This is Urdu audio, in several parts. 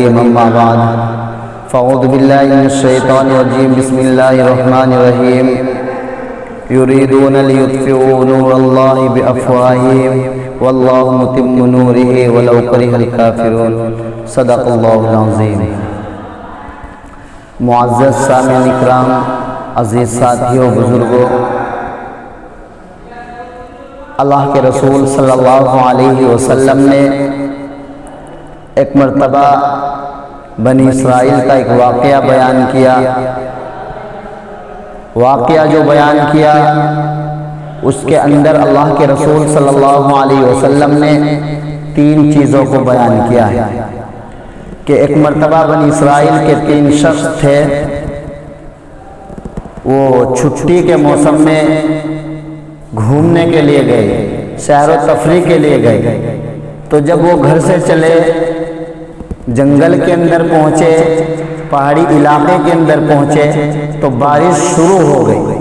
الكريم أما بعد فأعوذ بالله من الشيطان الرجيم بسم الله الرحمن الرحيم يريدون ليطفئوا نور الله بأفواههم والله متم نوره ولو كره الكافرون صدق الله العظيم۔ معزز سامعین اکرام، عزیز ساتھیوں، بزرگوں، اللہ کے رسول صلی اللہ علیہ وسلم نے ایک مرتبہ بنی اسرائیل کا ایک واقعہ بیان کیا۔ واقعہ جو بیان کیا اس کے اندر اللہ کے رسول صلی اللہ علیہ وسلم نے 3 چیزوں کو بیان کیا ہے کہ ایک مرتبہ بنی اسرائیل کے 3 شخص تھے، وہ چھٹی کے موسم میں گھومنے کے لیے گئے، سیر و تفریح کے لیے گئے۔ تو جب وہ گھر سے چلے، جنگل کے اندر پہنچے، پہاڑی علاقے کے اندر پہنچے تو بارش شروع ہو گئی،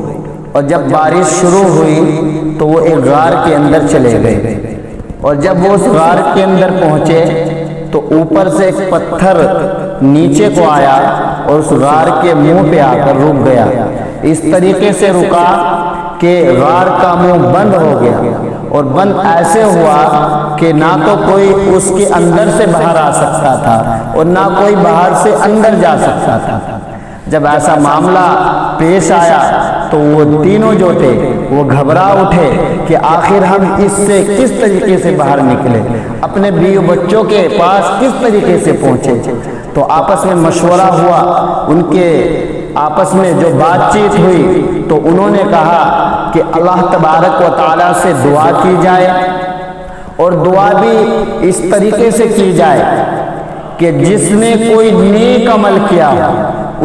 اور جب بارش شروع ہوئی تو وہ ایک غار کے اندر چلے گئے، اور جب وہ اس غار کے اندر پہنچے تو اوپر سے ایک پتھر نیچے کو آیا اور اس غار کے منہ پہ آ کر رک گیا۔ اس طریقے سے رکا کہ غار کا منہ بند ہو گیا، اور بند ایسے ہوا کہ نہ تو کوئی اس کے اندر سے باہر آ سکتا تھا اور نہ کوئی باہر سے اندر جا سکتا تھا۔ جب ایسا معاملہ پیش آیا تو وہ تینوں جو تھے وہ گھبرا اٹھے کہ آخر ہم اس سے کس طریقے سے باہر نکلے، اپنے بیوی بچوں کے پاس کس طریقے سے پہنچے۔ تو آپس میں مشورہ ہوا، ان کے آپس میں جو بات چیت ہوئی تو انہوں نے کہا کہ اللہ تبارک و تعالیٰ سے دعا کی جائے، اور دعا بھی اس طریقے سے کی جائے کہ جس نے کوئی نیک عمل کیا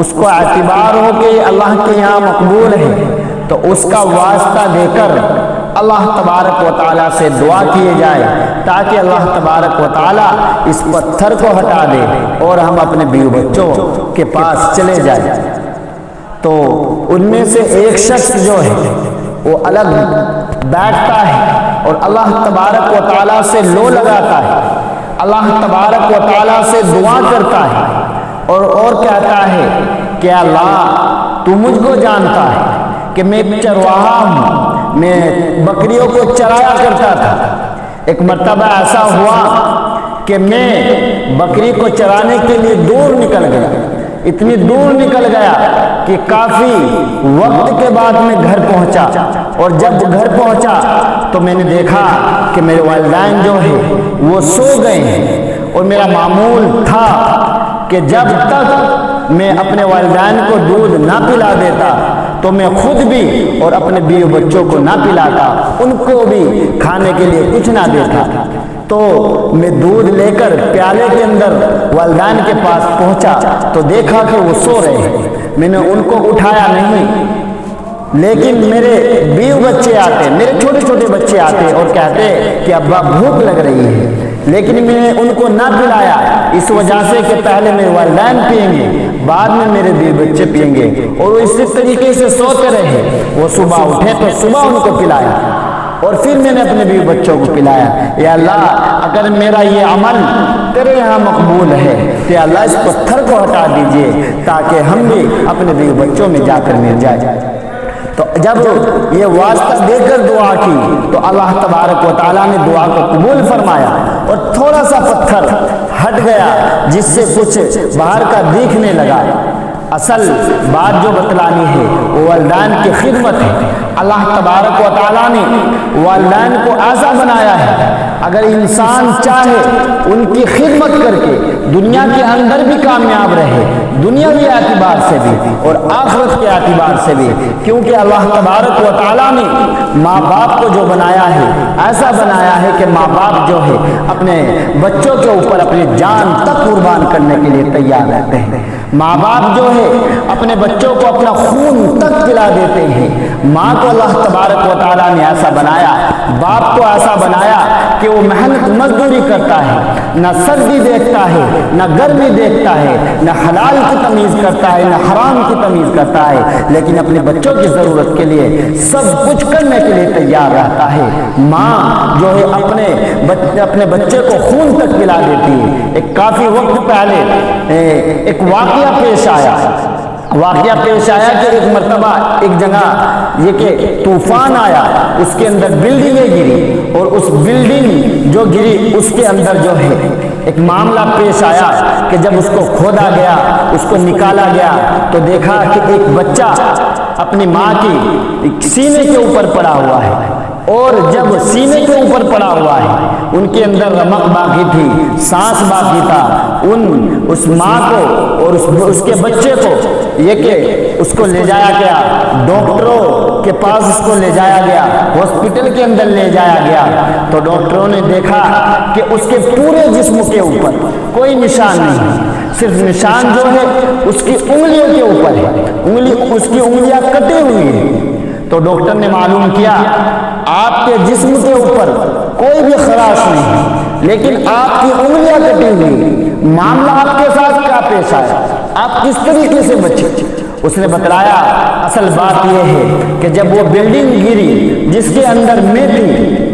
اس کو اعتبار ہو کہ اللہ کے یہاں مقبول ہے، تو اس کا واسطہ دے کر اللہ تبارک و تعالیٰ سے دعا کیے جائے تاکہ اللہ تبارک و تعالیٰ اس پتھر کو ہٹا دے اور ہم اپنے بیوی بچوں کے پاس چلے جائیں۔ تو ان میں سے ایک شخص جو ہے وہ الگ بیٹھتا ہے اور اللہ تبارک و تعالیٰ سے لو لگاتا ہے، اللہ تبارک و تعالیٰ سے دعا کرتا ہے، اور کہتا ہے کہ اللہ تو مجھ کو جانتا ہے کہ میں چرواہا ہوں، میں بکریوں کو چرایا کرتا تھا۔ ایک مرتبہ ایسا ہوا کہ میں بکری کو چرانے کے لیے دور نکل گیا، اتنی دور نکل گیا کہ کافی وقت کے بعد میں گھر پہنچا، اور جب گھر پہنچا تو میں نے دیکھا کہ میرے والدین جو ہے وہ سو گئے ہیں، اور میرا معمول تھا کہ جب تک میں اپنے والدین کو دودھ نہ پلا دیتا تو میں خود بھی اور اپنے بیوی بچوں کو نہ پلاتا، ان کو بھی کھانے کے لیے کچھ نہ دیتا۔ تو میں دودھ لے کر پیالے کے اندر والدین کے پاس پہنچا تو دیکھا کہ وہ سو رہے ہیں۔ میں نے ان کو اٹھایا نہیں، لیکن میرے بیوی بچے آتے، میرے چھوٹے چھوٹے بچے آتے اور کہتے کہ ابا بھوک لگ رہی ہے، لیکن میں نے ان کو نہ پلایا اس وجہ سے کہ پہلے میرے والدین پئیں گے، بعد میں میرے بیوی بچے پئیں گے، اور وہ اسی طریقے سے سوتے رہے۔ وہ صبح اٹھے تو صبح ان کو پلایا، اور پھر میں نے اپنے بیوی بچوں کو پلایا۔ یا اللہ اگر میرا یہ عمل تیرے یہاں مقبول ہے تو یا اللہ اس پتھر کو ہٹا دیجئے تاکہ ہم بھی اپنے بیوی بچوں میں جا کر مل جائے۔ تو جب یہ واسطہ دے کر دعا کی تو اللہ تبارک و تعالیٰ نے دعا کو قبول فرمایا، اور تھوڑا سا پتھر ہٹ گیا جس سے کچھ باہر کا دیکھنے لگا۔ اصل بات جو بتلانی ہے وہ والدین کی خدمت ہے۔ اللہ تبارک و تعالیٰ نے والدین کو ایسا بنایا ہے، اگر انسان چاہے ان کی خدمت کر کے دنیا کے اندر بھی کامیاب رہے، دنیاوی اعتبار سے بھی اور آخرت کے اعتبار سے بھی، کیونکہ اللہ تبارک و تعالیٰ نے ماں باپ کو جو بنایا ہے ایسا بنایا ہے کہ ماں باپ جو ہے اپنے بچوں کے اوپر اپنی جان تک قربان کرنے کے لیے تیار رہتے ہیں۔ ماں باپ جو ہے اپنے بچوں کو اپنا خون تک پلا دیتے ہیں۔ ماں کو اللہ تبارک و تعالیٰ نے ایسا بنایا، باپ کو ایسا بنایا کہ وہ محنت مزدوری کرتا ہے، نہ سردی دیکھتا ہے نہ گرمی دیکھتا ہے، نہ حلال کی تمیز کرتا ہے نہ حرام کی تمیز کرتا ہے، لیکن اپنے بچوں کی ضرورت کے لیے سب کچھ کرنے کے لیے تیار رہتا ہے۔ ماں جو ہے اپنے بچے کو خون تک پلا دیتی ہے۔ ایک کافی وقت پہلے ایک واقعہ پیش آیا کہ ایک مرتبہ ایک جگہ یہ کہ طوفان آیا، اس کے اندر بلڈنگیں گری، اور اس بلڈنگ جو گری اس کے اندر جو ہے ایک معاملہ پیش آیا کہ جب اس کو کھودا گیا، اس کو نکالا گیا، تو دیکھا کہ ایک بچہ اپنی ماں کی سینے کے اوپر پڑا ہوا ہے، اور جب سینے کے اوپر پڑا ہوا ہے ان کے اندر رمق باقی تھی، سانس باقی تھا، اس ماں کو اور اس کے بچے کو یہ کہ اس کو لے جایا گیا، ڈاکٹروں کے پاس اس کو لے جایا گیا، ہاسپٹل کے اندر لے جایا گیا، تو ڈاکٹروں نے دیکھا کہ اس کے پورے جسم کے اوپر کوئی نشان نہیں، صرف نشان جو ہے اس کی انگلیوں کے اوپر ہے، اس کی انگلیاں کٹی ہوئی ہیں۔ تو ڈاکٹر نے معلوم کیا آپ کے جسم کے اوپر کوئی بھی خراش نہیں، لیکن آپ کی انگلیاں کٹی ہوئی، معاملہ آپ کے ساتھ کیا پیش آیا، آپ کس طریقے سے بچے؟ اس نے بتلایا اصل بات یہ ہے کہ جب وہ بلڈنگ گری جس کے اندر میں تھی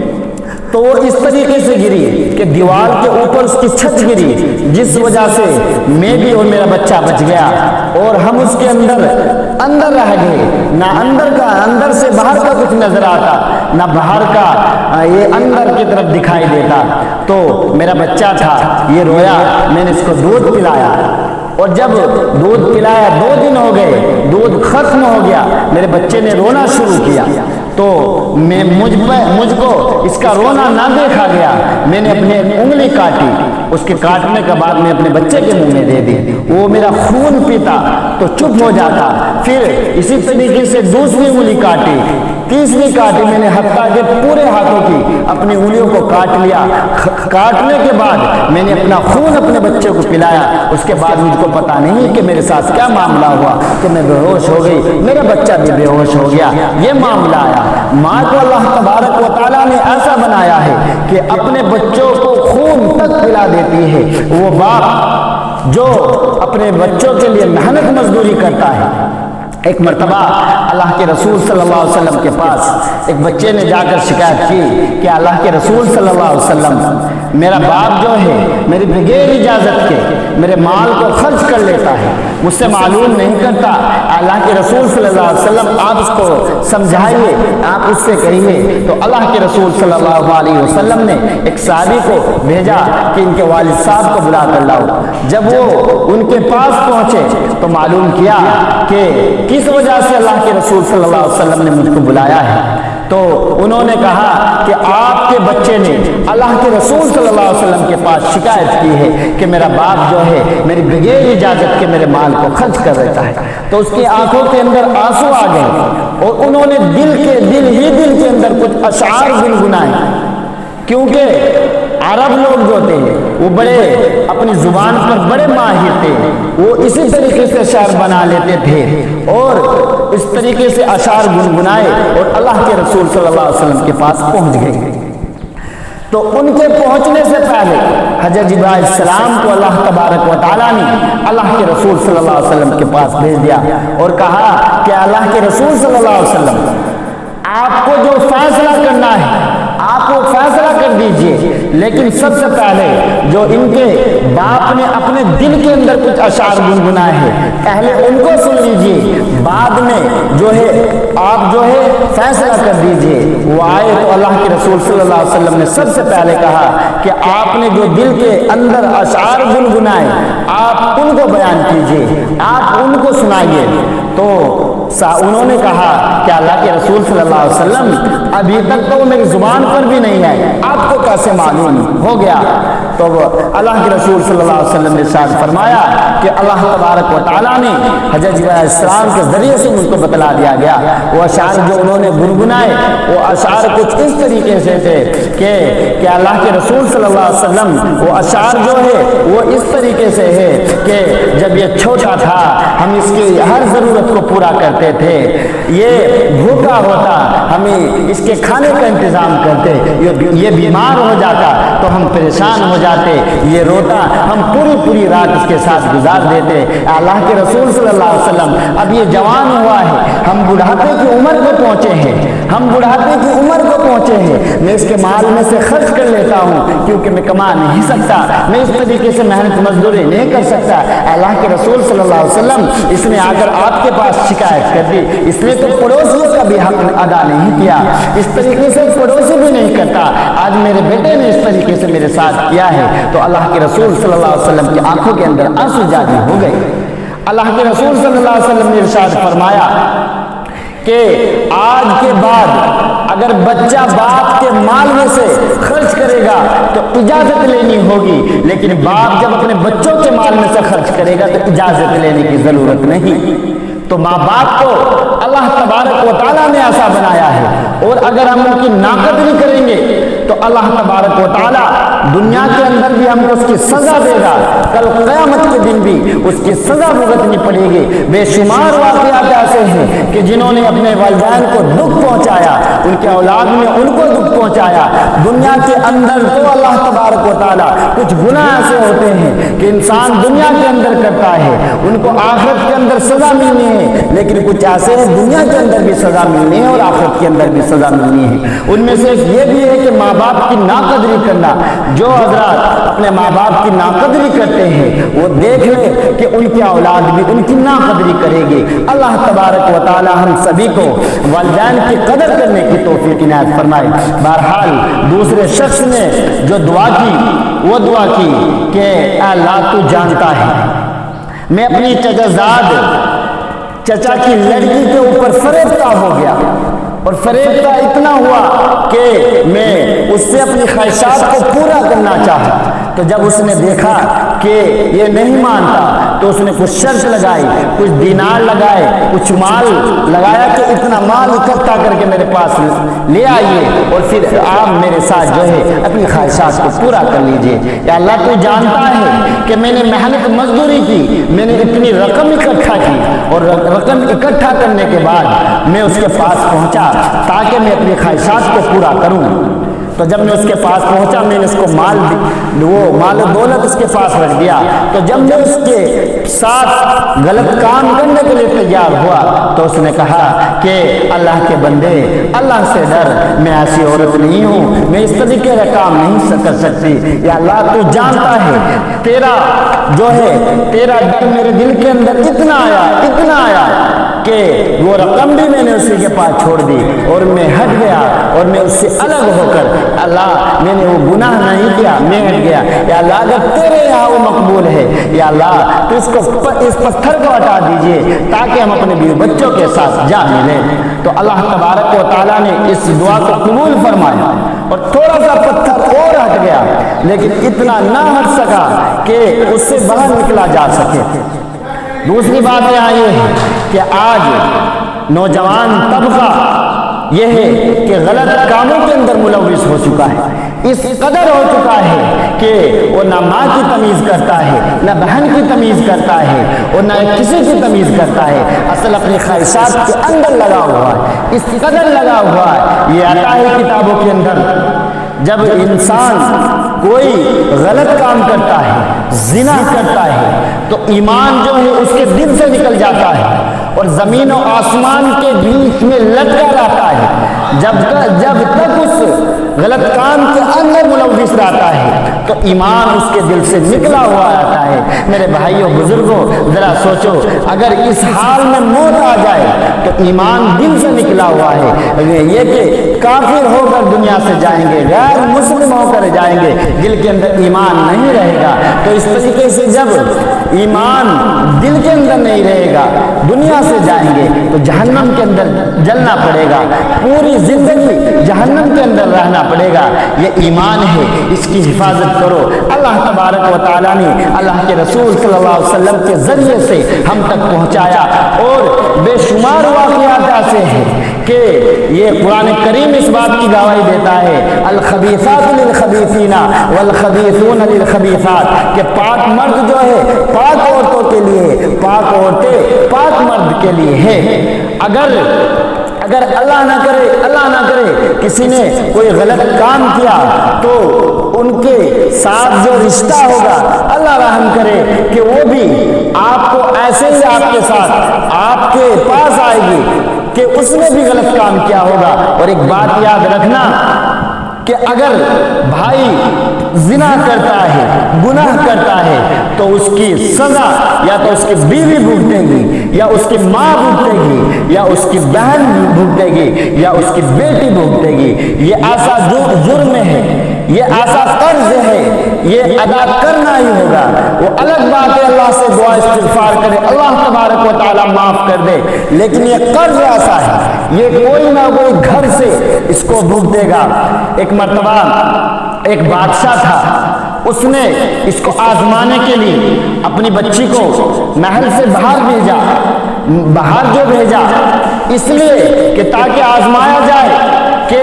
تو وہ اس طریقے سے گری کہ دیوار کے اوپر اس کی چھت گری، جس وجہ سے میں بھی اور میرا بچہ بچ گیا، اور ہم اس کے اندر رہ گئے، نہ اندر سے باہر کا کچھ نظر آتا، نہ باہر کا یہ اندر کی طرف دکھائی دیتا۔ تو میرا بچہ تھا، یہ رویا، میں نے اس کو دودھ پلایا، اور جب دودھ پلایا 2 دن ہو گئے، دودھ ختم ہو گیا، میرے بچے نے رونا شروع کیا، تو مجھ کو اس کا رونا نہ دیکھا گیا، میں نے اپنی انگلی کاٹی، اس کے کاٹنے کے بعد میں اپنے بچے کے منہ میں دے دی، وہ میرا خون پیتا تو چپ ہو جاتا، پھر اسی طریقے سے دوسری انگلی کاٹی، تیسری کاٹی، میں نے حتیٰ کہ پورے ہاتھوں کی اپنی انگلیوں کو کاٹ لیا، کاٹنے کے بعد میں نے اپنا خون اپنے بچے کو پلایا، اس کے بعد مجھ کو پتا نہیں کہ میرے ساتھ کیا معاملہ ہوا کہ میں بے ہوش ہو گئی، میرا بچہ بھی بے ہوش ہو گیا، یہ معاملہ آیا۔ ماں کو اللہ تبارک و تعالیٰ نے ایسا بنایا ہے کہ اپنے بچوں کو خون تک پلا دیتی ہے، وہ باپ جو اپنے بچوں کے لیے محنت مزدوری کرتا ہے۔ ایک مرتبہ اللہ کے رسول صلی اللہ علیہ وسلم کے پاس ایک بچے نے جا کر شکایت کی کہ اللہ کے رسول صلی اللہ علیہ وسلم، میرا باپ جو ہے میری بغیر اجازت کے میرے مال کو خرچ کر لیتا ہے، مجھ سے معلوم نہیں کرتا، اللہ کے رسول صلی اللہ علیہ وسلم آپ اس کو سمجھائیے، آپ اس سے کہیے۔ تو اللہ کے رسول صلی اللہ علیہ وسلم نے ایک صحابی کو بھیجا کہ ان کے والد صاحب کو بلا کر لاؤ۔ جب وہ ان کے پاس پہنچے تو معلوم کیا کہ کس وجہ سے اللہ کے رسول صلی اللہ علیہ وسلم نے مجھ کو بلایا ہے، تو انہوں نے کہا کہ آپ کے بچے نے اللہ کے رسول صلی اللہ علیہ وسلم کے پاس شکایت کی ہے کہ میرا باپ جو ہے میری بغیر اجازت کے میرے مال کو خرچ کر دیتا ہے۔ تو اس کی آنکھوں کے اندر آنسو آ گئے، اور انہوں نے دل کے اندر کچھ اشعار گنگنائے، کیونکہ عرب لوگ جو تھے وہ بڑے اپنی زبان پر بڑے ماہر تھے، وہ اسی طریقے سے اشعار بنا لیتے تھے، اور اس طریقے سے اشعار گنگنائے اور اللہ کے رسول صلی اللہ علیہ وسلم کے پاس پہنچ گئے۔ تو ان کے پہنچنے سے پہلے حضرت جبرائیل علیہ السلام کو اللہ تبارک و تعالیٰ نے اللہ کے رسول صلی اللہ علیہ وسلم کے پاس بھیج دیا اور کہا کہ اللہ کے رسول صلی اللہ علیہ وسلم، آپ کو جو فیصلہ کرنا ہے آپ وہ فیصلہ کر دیجئے، لیکن سب سے پہلے جو ان کے باپ نے اپنے دل کے اندر کچھ اشعار گنگنائے ہیں پہلے ان کو سن لیجئے، بعد میں جو ہے آپ جو ہے فیصلہ کر دیجئے۔ وہ آئے تو اللہ کے رسول صلی اللہ علیہ وسلم نے سب سے پہلے کہا کہ آپ نے جو دل کے اندر اشعار گنگنائے آپ ان کو بیان کیجئے، آپ ان کو سنائیے۔ تو انہوں نے کہا کہ اللہ کے رسول صلی اللہ علیہ وسلم ابھی تک تو وہ میری زبان پر بھی نہیں ہے، آپ کو کیسے معلوم ہو گیا؟ تو اللہ کے رسول صلی اللہ علیہ وسلم نے ارشاد فرمایا کہ اللہ تبارک و تعالیٰ نے حضرت جبرائیل علیہ السلام کے ذریعے سے مجھ کو بتلا دیا گیا، وہ اشعار جو انہوں نے گنگنائے وہ اشعار کچھ اس طریقے سے تھے کہ اللہ کے رسول صلی اللہ علیہ وسلم وہ اشعار جو ہے وہ اس طریقے سے ہے کہ جب یہ چھوٹا تھا ہم اس کی ہر ضرورت کو پورا کرتے تھے، یہ بھوکا ہوتا ہمیں اس کے کھانے کا انتظام کرتے، یہ بیمار ہو جاتا تو ہم پریشان ہو جاتے، یہ روتا ہم پوری رات اس کے ساتھ گزار دیتے۔ اللہ کے رسول صلی اللہ علیہ وسلم اب یہ جوان ہوا ہے، ہم بڑھاپے کی عمر کو پہنچے ہیں، میں اس کے مال میں سے خرچ کر لیتا ہوں کیونکہ میں کما نہیں سکتا، میں اس طریقے سے محنت مزدوری نہیں کر سکتا۔ اللہ کے رسول صلی اللہ علیہ وسلم اس نے آ کر آپ کے پاس شکایت کر دی، اس نے تو پڑوسیوں کا بھی حق ادا نہیں کیا، اس طریقے سے پڑوسی بھی نہیں کرتا، آج میرے بیٹے نے اس طریقے سے میرے ساتھ کیا ہے۔ تو اللہ کے رسول صلی اللہ علیہ وسلم کی آنکھوں کے اندر آنسو جاری ہو گئے۔ اللہ کے رسول صلی اللہ علیہ وسلم نے ارشاد فرمایا کہ آج کے بعد اگر بچہ باپ کے مال میں سے خرچ کرے گا تو اجازت لینی ہوگی، لیکن باپ جب اپنے بچوں کے مال میں سے خرچ کرے گا تو اجازت لینے کی ضرورت نہیں۔ تو ماں باپ کو اللہ تبارک و تعالیٰ نے ایسا بنایا ہے، اور اگر ہم ان کی ناقدری کریں گے تو اللہ تبارک و تعالیٰ دنیا کے اندر بھی ہم کو اس کی سزا دے گا، کل قیامت کے دن بھی اس کی سزا بھگتنی پڑے گی۔ بے شمار واقعات ایسے ہیں کہ جنہوں نے اپنے والدین کو دکھ پہنچایا، ان کے اولاد نے ان کو دکھ پہنچایا۔ دنیا کے اندر تو اللہ تبارک و تعالیٰ کچھ گناہ ایسے ہوتے ہیں کہ انسان دنیا کے اندر کرتا ہے، ان کو آخرت کے اندر سزا ملنی ہے، لیکن کچھ ایسے ہیں دنیا کے اندر بھی سزا ملنی ہے اور آخرت کے اندر بھی سزا ملنی ہے۔ ان میں سے یہ بھی ہے کہ ماں باپ کی ناقدری کرنا۔ جو حضرات اپنے ماں باپ کی ناقدری کرتے ہیں وہ دیکھ لیں کہ ان کی اولاد بھی ان کی ناقدری کرے گی۔ اللہ تبارک و تعالی ہم سبھی کو والدین کی قدر کرنے کی توفیق عنایت فرمائے۔ بہرحال دوسرے شخص نے جو دعا کی وہ دعا کی کہ اے اللہ تو جانتا ہے میں اپنی چچا کی لڑکی کے اوپر فریفتہ ہو گیا، اور فریفتہ اتنا ہوا کہ میں اس سے اپنی خواہشات کو پورا کرنا چاہا۔ تو جب اس نے دیکھا کہ یہ نہیں مانتا تو اس نے کچھ شرط لگائی، کچھ دینار لگائے، کچھ مال لگایا کہ اتنا مال اکٹھا کر کے میرے پاس لے آئیے اور پھر آپ میرے ساتھ جو ہے اپنی خواہشات کو پورا کر لیجئے۔ یا اللہ تو جانتا ہے کہ میں نے محنت مزدوری کی، میں نے اتنی رقم اکٹھا کی، اور رقم اکٹھا کرنے کے بعد میں اس کے پاس پہنچا تاکہ میں اپنی خواہشات کو پورا کروں۔ تو جب میں اس کے پاس پہنچا میں نے اس کو مال و دولت اس کے پاس رکھ دیا۔ تو جب میں اس کے ساتھ غلط کام کرنے کے لیے تیار ہوا تو اس نے کہا کہ اللہ کے بندے اللہ سے ڈر، میں ایسی عورت نہیں ہوں، میں اس طریقے کا کام نہیں کر سکتی۔ یا اللہ تو جانتا ہے تیرا ڈر میرے دل کے اندر اتنا آیا کہ وہ رقم بھی میں نے اسی کے پاس چھوڑ دی اور میں ہٹ گیا، اور میں اس سے الگ ہو کر اللہ میں نے وہ گناہ نہیں کیا، میں ہٹ گیا۔ یا اللہ اگر تیرے یہاں وہ مقبول ہے، یا اللہ تو اس پتھر کو ہٹا دیجئے تاکہ ہم اپنے بیوی بچوں کے ساتھ جا ملیں۔ تو اللہ تبارک و تعالیٰ نے اس دعا کو قبول فرمایا، اور تھوڑا سا پتھر اور ہٹ گیا، لیکن اتنا نہ ہٹ سکا کہ اس سے باہر نکلا جا سکے۔ دوسری بات یہاں یہ ہے کہ آج نوجوان طبقہ یہ ہے کہ غلط کاموں کے اندر ملوث ہو چکا ہے، اس قدر ہو چکا ہے کہ وہ نہ ماں کی تمیز کرتا ہے، نہ بہن کی تمیز کرتا ہے، اور نہ کسی کی تمیز کرتا ہے، اصل اپنی خواہشات کے اندر لگا ہوا ہے، اس قدر لگا ہوا ہے۔ یہ آتا ہے کتابوں کے اندر جب انسان کوئی غلط کام کرتا ہے، زنا کرتا ہے، تو ایمان جو ہے اس کے دل سے نکل جاتا ہے اور زمین و آسمان کے بیچ میں لٹکا رہتا ہے۔ جب تک اس غلط کام کے اندر ملوث رہتا ہے تو ایمان اس کے دل سے نکلا ہوا آتا ہے۔ میرے بھائیوں بزرگوں ذرا سوچو، اگر اس حال میں موت آ جائے تو ایمان دل سے نکلا ہوا ہے، یہ کہ کافر ہو کر دنیا سے جائیں گے، غیر مسلم ہو کر جائیں گے، دل کے اندر ایمان نہیں رہے گا۔ تو اس طریقے سے جب ایمان دل کے اندر نہیں رہے گا، دنیا سے جائیں گے تو جہنم کے اندر جلنا پڑے گا، پوری زندگی جہنم کے اندر رہنا پڑے گا۔ یہ ایمان ہے، اس کی حفاظت کرو۔ اللہ تبارک و تعالیٰ نے اللہ کے رسول صلی اللہ علیہ وسلم کے ذریعے سے ہم تک پہنچایا، اور بے شمار واقعات ایسے ہیں کہ یہ قرآن کریم اس بات کی گواہی دیتا ہے، الخبیثات للخبیثین والخبیثون للخبیثات، کہ پاک مرد جو ہے پاک عورتوں کے لیے، پاک عورتیں پاک مرد کے لیے ہے۔ اگر اللہ نہ کرے کسی نے کوئی غلط کام کیا تو ان کے ساتھ جو رشتہ ہوگا اللہ رحم کرے کہ وہ بھی آپ کو ایسے ہی آپ کے ساتھ آپ کے پاس آئے گی کہ اس نے بھی غلط کام کیا ہوگا۔ اور ایک بات یاد رکھنا کہ اگر بھائی زنا کرتا ہے، گناہ کرتا ہے، تو اس کی سزا یا تو اس کی بیوی بھگتے گی، یا اس کی ماں بھگتے گی، یا اس کی بہن بھگتے گی، یا اس کی بیٹی بھگتے گی۔ یہ ایسا جرم ہے، یہ ایسا قرض ہے، یہ ادا کرنا ہی ہوگا۔ وہ الگ بات ہے اللہ سے دعا استغفار کرے، اللہ تبارک و تعالی معاف کر دے، لیکن یہ قرض ایسا ہے، یہ کوئی نہ کوئی گھر سے اس کو بھگتے گا۔ ایک مرتبہ ایک بادشاہ تھا، اس نے اس کو آزمانے کے لیے اپنی بچی کو محل سے باہر بھیجا اس لیے کہ تاکہ آزمایا جائے کہ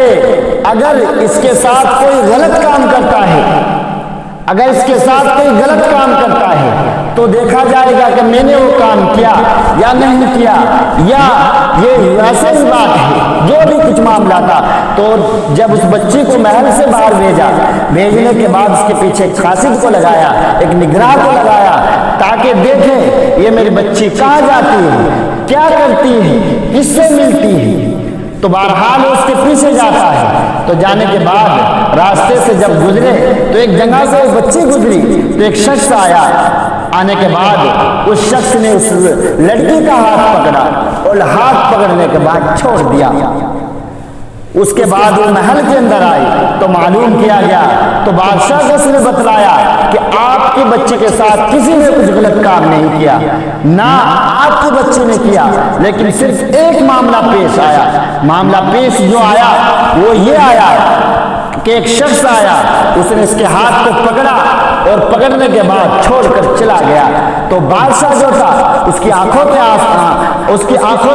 اگر اس کے ساتھ کوئی غلط کام کرتا ہے تو دیکھا جائے گا کہ میں نے وہ کام کیا یا نہیں کیا، یا یہ ویسے ہی بات ہے جو بھی کچھ معاملہ تھا۔ تو جب اس بچی کو محل سے باہر بھیجنے کے بعد اس کے پیچھے ایک خاصد کو لگایا، ایک نگراں کو لگایا، تاکہ دیکھیں یہ میری بچی کہاں جاتی ہے، کیا کرتی ہے، کس سے ملتی ہے۔ تو بہرحال اس کے پیچھے جاتا ہے، تو جانے کے بعد راستے سے جب گزرے تو ایک جگہ سے ایک بچی گزری، تو ایک شخص آیا، آنے کے بعد اس شخص نے اس لڑکی کا ہاتھ پکڑا، اور ہاتھ پکڑنے کے بعد چھوڑ دیا۔ اس کے بعد وہ محل کے اندر آئی تو معلوم کیا گیا، تو بادشاہ کو اس نے بتلایا کہ آپ کی بچی کے ساتھ کسی نے کچھ غلط کام نہیں کیا، نہ آپ کی بچی نے کیا، لیکن صرف ایک معاملہ پیش آیا۔ معاملہ پیش جو آیا وہ یہ آیا کہ ایک شخص آیا، اس نے اس کے ہاتھ کو پکڑا اور پکڑنے کے بعد چھوڑ کر چلا گیا۔ تو بادشاہ جو تھا اس کی آنکھوں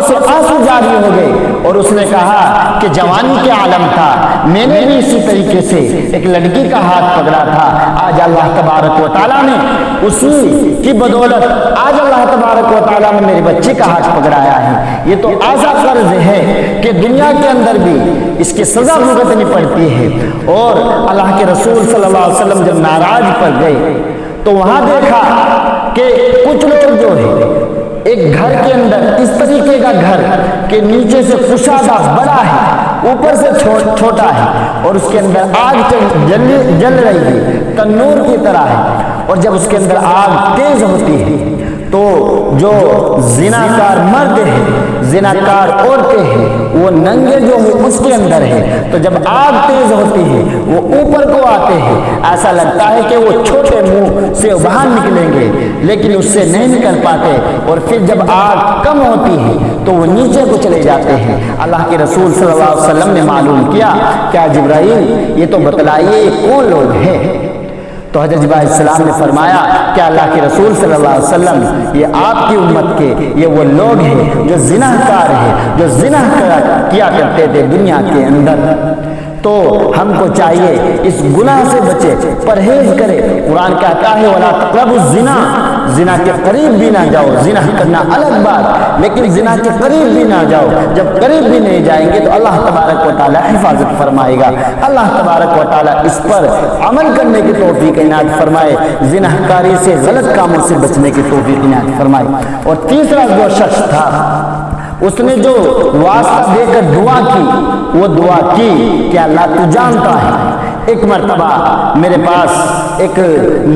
سے آنسو جاری ہو گئے، اور اس نے کہا کہ جوانی کے عالم تھا، میں نے بھی اسی طریقے سے ایک لڑکی کا ہاتھ پکڑا تھا، آج اللہ تبارک و تعالیٰ نے اسی کی بدولت آج اللہ تبارک و تعالیٰ نے میری بچی کا ہاتھ پکڑایا ہے۔ یہ تو ایسا قرض ہے کہ دنیا کے اندر بھی اس کی سزا بھگتنی پڑتی ہے۔ اور اللہ کے رسول صلی اللہ علیہ وسلم جب معراج پر گئے تو وہاں دیکھا کہ کچھ لوگ جو ہے ایک گھر کے اندر اس طریقے کا گھر کہ نیچے سے کشادہ بڑا ہے، اوپر سے چھوٹا ہے، اور اس کے اندر آگ جل رہی ہے، تنور کی طرح ہے، اور جب اس کے اندر آگ تیز ہوتی ہے تو جو زناکار مرد ہیں، زناکار عورتیں ہیں، وہ ننگے جو ہے اس کے اندر ہے، تو جب آگ تیز ہوتی ہے وہ اوپر کو آتے ہیں، ایسا لگتا ہے کہ وہ چھوٹے منہ سے باہر نکلیں گے لیکن اس سے نہیں نکل پاتے، اور پھر جب آگ کم ہوتی ہے تو وہ نیچے کو چلے جاتے ہیں۔ اللہ کے رسول صلی اللہ علیہ وسلم نے معلوم کیا، کیا جبرائیل یہ تو بتلائیے کون لوگ ہیں؟ تو حضرت جبرائیل علیہ السلام نے فرمایا کہ اللہ کے رسول صلی اللہ علیہ وسلم یہ آپ کی امت کے یہ وہ لوگ ہیں جو زناکار ہیں، جو زنا کیا کرتے تھے دنیا کے اندر۔ تو ہم کو چاہیے اس گناہ سے بچے، پرہیز کرے۔ قرآن کہتا ہے وَلَا تَقْرَبُوا الزِّنَا، زنا کے قریب بھی نہ جاؤ۔ زنا کرنا الگ بات، لیکن زنا کے قریب بھی نہ جاؤ۔ جب قریب بھی نہیں جائیں گے تو اللہ تبارک و تعالی حفاظت فرمائے گا۔ اللہ تبارک و تعالی اس پر عمل کرنے کی توفیق عنایت فرمائے، زنا کاری سے، غلط کاموں سے بچنے کی توفیق عنایت فرمائے۔ اور تیسرا جو شخص تھا اس نے جو واسطہ دے کر دعا کی، وہ دعا کی کہ اللہ تو جانتا ہے۔ ایک مرتبہ میرے پاس ایک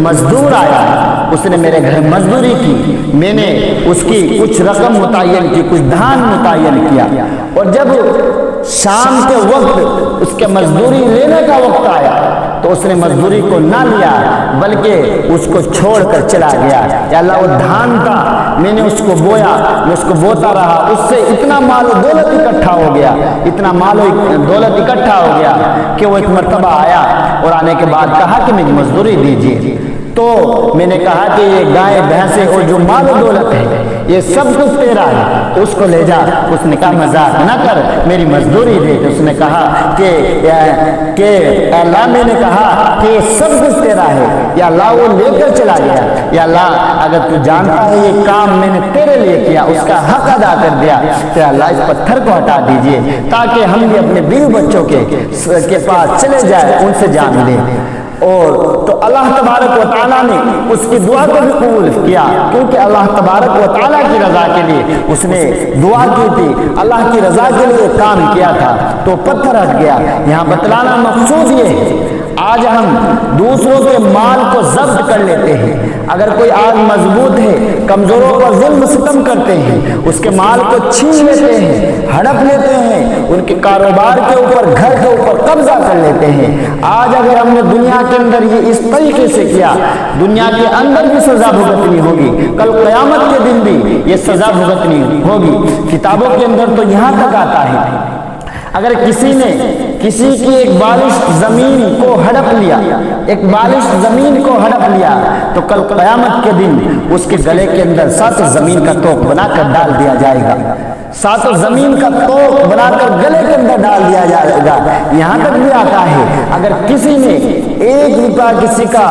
مزدور آیا، اس نے میرے گھر مزدوری کی، میں نے اس کی کچھ رقم متعین کی، کچھ دھان متعین کیا، اور جب شام کے وقت اس کے مزدوری لینے کا وقت آیا تو اس نے مزدوری کو نہ لیا بلکہ اس کو چھوڑ کر چلا گیا۔ یا اللہ وہ دھان تھا، میں نے اس کو بویا، میں اس کو بوتا رہا، اس سے اتنا مال و دولت اکٹھا ہو گیا، اتنا مال و دولت اکٹھا ہو گیا کہ وہ ایک مرتبہ آیا اور آنے کے بعد کہا کہ مجھے مزدوری دیجیے۔ تو میں نے کہا کہ یہ گائے بھینسیں اور جو مال و دولت ہے یہ سب کچھ تیرا ہے، اس کو لے جا۔ اس نے کہا مذاق نہ کر، میری مزدوری دے۔ اس نے کہا کہ اللہ، میں نے کہا کہ یہ سب کچھ تیرا ہے، یا اللہ وہ لے کر چلا گیا، یا اللہ اگر تو جانتا ہے یہ کام میں نے تیرے لیے کیا، اس کا حق ادا کر دیا، تو اللہ اس پتھر کو ہٹا دیجئے تاکہ ہم بھی اپنے بیوی بچوں کے پاس چلے جائیں، ان سے جان لیں۔ اور تو اللہ تبارک و تعالیٰ نے اس کی دعا کو بھی قبول کیا، کیونکہ اللہ تبارک و تعالیٰ کی رضا کے لیے اس نے دعا کی تھی، اللہ کی رضا کے لیے کام کیا تھا، تو پتھر ہٹ گیا۔ یہاں بتلانا مقصود یہ ہے، آج ہم دوسروں کے مال کو ضبط کر لیتے ہیں۔ اگر کوئی آج مضبوط ہے، کمزوروں پر ظلم ستم کرتے ہیں، اس کے مال کو چھین لیتے ہیں، ہڑپ لیتے ہیں، ان کے کاروبار کے اوپر، گھر کے اوپر قبضہ کر لیتے ہیں۔ آج اگر ہم نے دنیا کے اندر یہ اس طریقے سے کیا، دنیا کے اندر بھی سزا بھگتنی ہوگی، کل قیامت کے دن بھی یہ سزا بھگتنی ہوگی۔ کتابوں کے اندر تو یہاں تک آتا ہے، اگر کسی نے کسی کی ایک بالش زمین کو ہڑپ لیا، ایک بالش زمین کو ہڑپ لیا، تو کل قیامت کے دن اس کے گلے کے اندر 7 زمین کا توق بنا کر ڈال دیا جائے گا، 7 زمین کا توق بنا کر گلے کے اندر ڈال دیا جائے گا۔ یہاں تک بھی آتا ہے اگر کسی نے 1 روپیہ کسی کا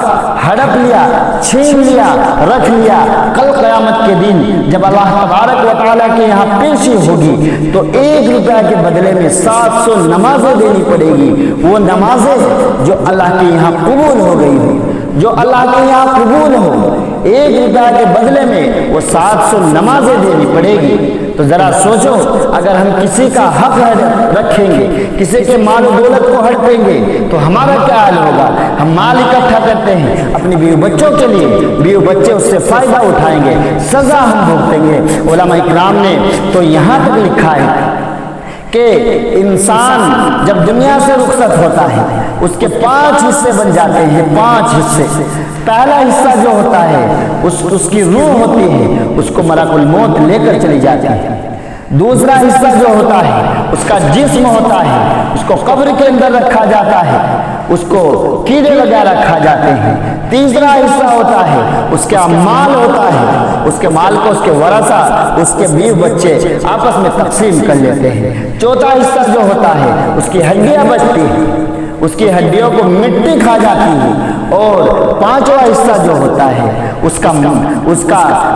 ہڑپ لیا، چھین لیا، رکھ لیا، کل قیامت کے دن جب اللہ تبارک و تعالیٰ کے یہاں پیشی ہوگی تو 1 روپیہ کے بدلے میں 700 نمازیں دینی پڑے گی۔ وہ نمازیں جو اللہ کے یہاں قبول ہو گئی ہو، جو اللہ کے یہاں قبول ہو، 1 روپیہ کے بدلے میں وہ 700 نمازیں دینی پڑے گی۔ تو ذرا سوچو، اگر ہم کسی کا حق رکھیں گے، کسی کے مال و دولت کو ہڑپیں گے تو ہمارا کیا حال ہوگا؟ ہم مال اکٹھا کرتے ہیں اپنی بیوی بچوں کے لیے، بیوی بچے اس سے فائدہ اٹھائیں گے، سزا ہم بھگتیں گے۔ علماء اکرام نے تو یہاں تک لکھا ہے کہ انسان جب دنیا سے رخصت ہوتا ہے اس کے 5 حصے بن جاتے ہیں، 5 حصے۔ پہلا حصہ جو ہوتا ہے اس کی روح ہوتی ہے، اس کو ملک الموت لے کر چلی جاتی ہے۔ دوسرا حصہ جو ہوتا ہے اس کا جسم ہوتا ہے، اس کو قبر کے اندر رکھا جاتا ہے، اس کو کیڑے وغیرہ کھا جاتے ہیں۔ تیسرا حصہ ہوتا ہے اس کا مال ہوتا ہے، اس کے مال کو اس کے ورثہ، اس کے بیوی بچے آپس میں تقسیم کر لیتے ہیں۔ چوتھا حصہ جو ہوتا ہے اس کی ہڈیاں بچتی ہیں، اس کی ہڈیوں کو مٹی کھا جاتی ہے۔ اور 5واں حصہ جو ہوتا ہے اس کا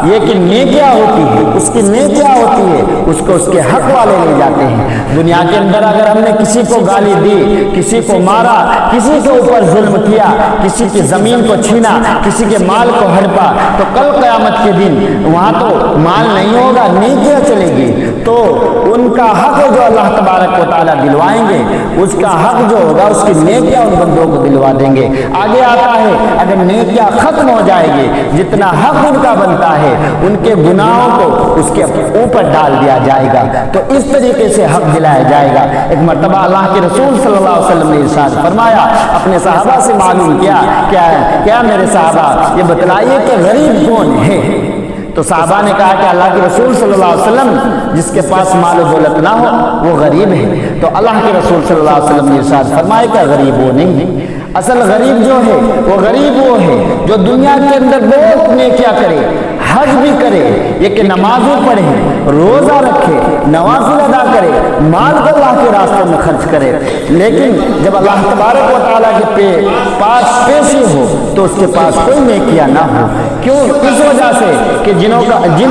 یہ کہ نیکیاں ہوتی ہے، اس کی نیکیاں ہوتی ہے، اس کو اس کے حق والے لے جاتے ہیں۔ دنیا کے اندر اگر ہم نے کسی کو گالی دی، کسی کو مارا، کسی کے اوپر ظلم کیا، کسی کی زمین کو چھینا، کسی کے مال کو ہڑپا، تو کل قیامت کے دن وہاں تو مال نہیں ہوگا، نیکیاں چلے گی، تو ان کا حق جو اللہ تبارک و تعالیٰ دلوائیں گے، اس کا حق جو ہوگا اس کی نیکیاں ان بندوں کو دلوا دیں گے۔ آگے آتا ہے اگر نیکیاں ختم ہو جائے گی، جتنا حق ان کا بنتا ہے ان کے گناہوں کو اس کے اوپر ڈال دیا جائے گا، تو اس طریقے سے حق دلایا جائے گا۔ ایک مرتبہ اللہ کے رسول صلی اللہ علیہ وسلم نے ارشاد فرمایا، اپنے صحابہ سے معلوم کیا میرے صحابہ یہ بتلائیے کہ غریب کون ہے؟ تو صحابہ نے کہا کہ اللہ کے رسول صلی اللہ علیہ وسلم جس کے پاس مال و دولت نہ ہو وہ غریب ہے۔ تو اللہ کے رسول صلی اللہ علیہ وسلم نے ارشاد فرمایا کہ غریب وہ نہیں ہے، اصل غریب جو ہے وہ غریب وہ ہے جو دنیا کے اندر بہت نیکیاں کرے، حج بھی کرے، یہ کہ نمازیں پڑھے، روزہ رکھے، نوافل ادا کرے، مال کو اللہ کے راستے میں خرچ کرے، لیکن جب اللہ تبارک و تعالیٰ کے پاس پیشی ہو تو اس کے پاس کوئی نیکیاں نہ ہو۔ کیوں؟ اس وجہ سے کہ جن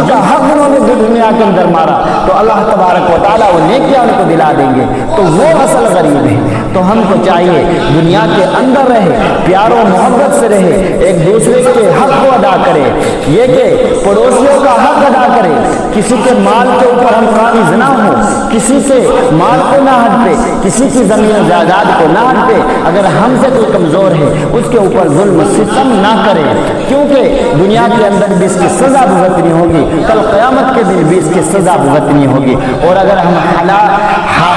کا حق انہوں نے دنیا کے اندر مارا تو اللہ تبارک و تعالیٰ وہ نیکیاں ان کو دلا دیں گے، تو وہ اصل غریب ہے۔ تو ہم کو چاہیے دنیا کے اندر رہے، پیار و محبت سے رہے، ایک دوسرے کے حق کو ادا کرے، یہ کہ پڑوسیوں کا حق ادا کرے، کسی کے مال کے اوپر ہم قابض نہ ہوں، کسی سے مال کو نہ ہڑپے، کسی کی زمین و جائیداد کو نہ ہڑپے، اگر ہم سے کوئی کمزور ہے اس کے اوپر ظلم ستم نہ کرے، کیونکہ دنیا کے اندر بھی اس کی سزا بھگتنی ہوگی، کل قیامت کے دن بھی اس کی سزا بھگتنی ہوگی۔ اور اگر ہم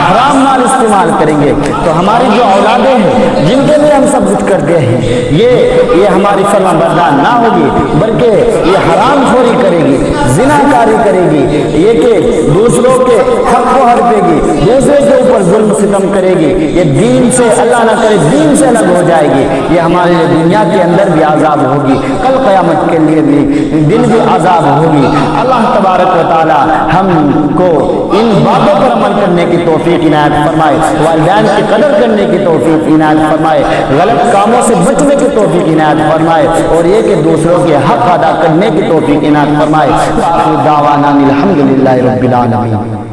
حرام مال استعمال کریں گے تو ہماری جو اولادیں ہیں جن کے لیے ہم سب کچھ کرتے ہیں یہ ہماری فرما بردار نہ ہوگی، بلکہ یہ حرام خوری کرے گی، زنا کاری کرے گی، یہ کہ دوسروں کے حق کو ہڑپے گی، دوسرے کے اوپر ظلم ستم کرے گی، یہ دین سے اللہ نہ کرے دین سے الگ ہو جائے گی، یہ ہمارے لیے دنیا کے اندر بھی عذاب ہوگی، کل قیامت کے لیے بھی دن بھی عذاب ہوگی۔ اللہ تبارک و تعالی ہم کو ان باتوں پر عمل کرنے کی توفیق عنایت فرمائے، والدین کی قدر کرنے کی توفیق عنایت فرمائے، غلط کاموں سے بچنے کی توفیق عنایت فرمائے، اور یہ کہ دوسروں کے حق ادا کرنے کی توفیق عنایت فرمائے۔ وآخر دعوانا الحمدللہ رب العالمین۔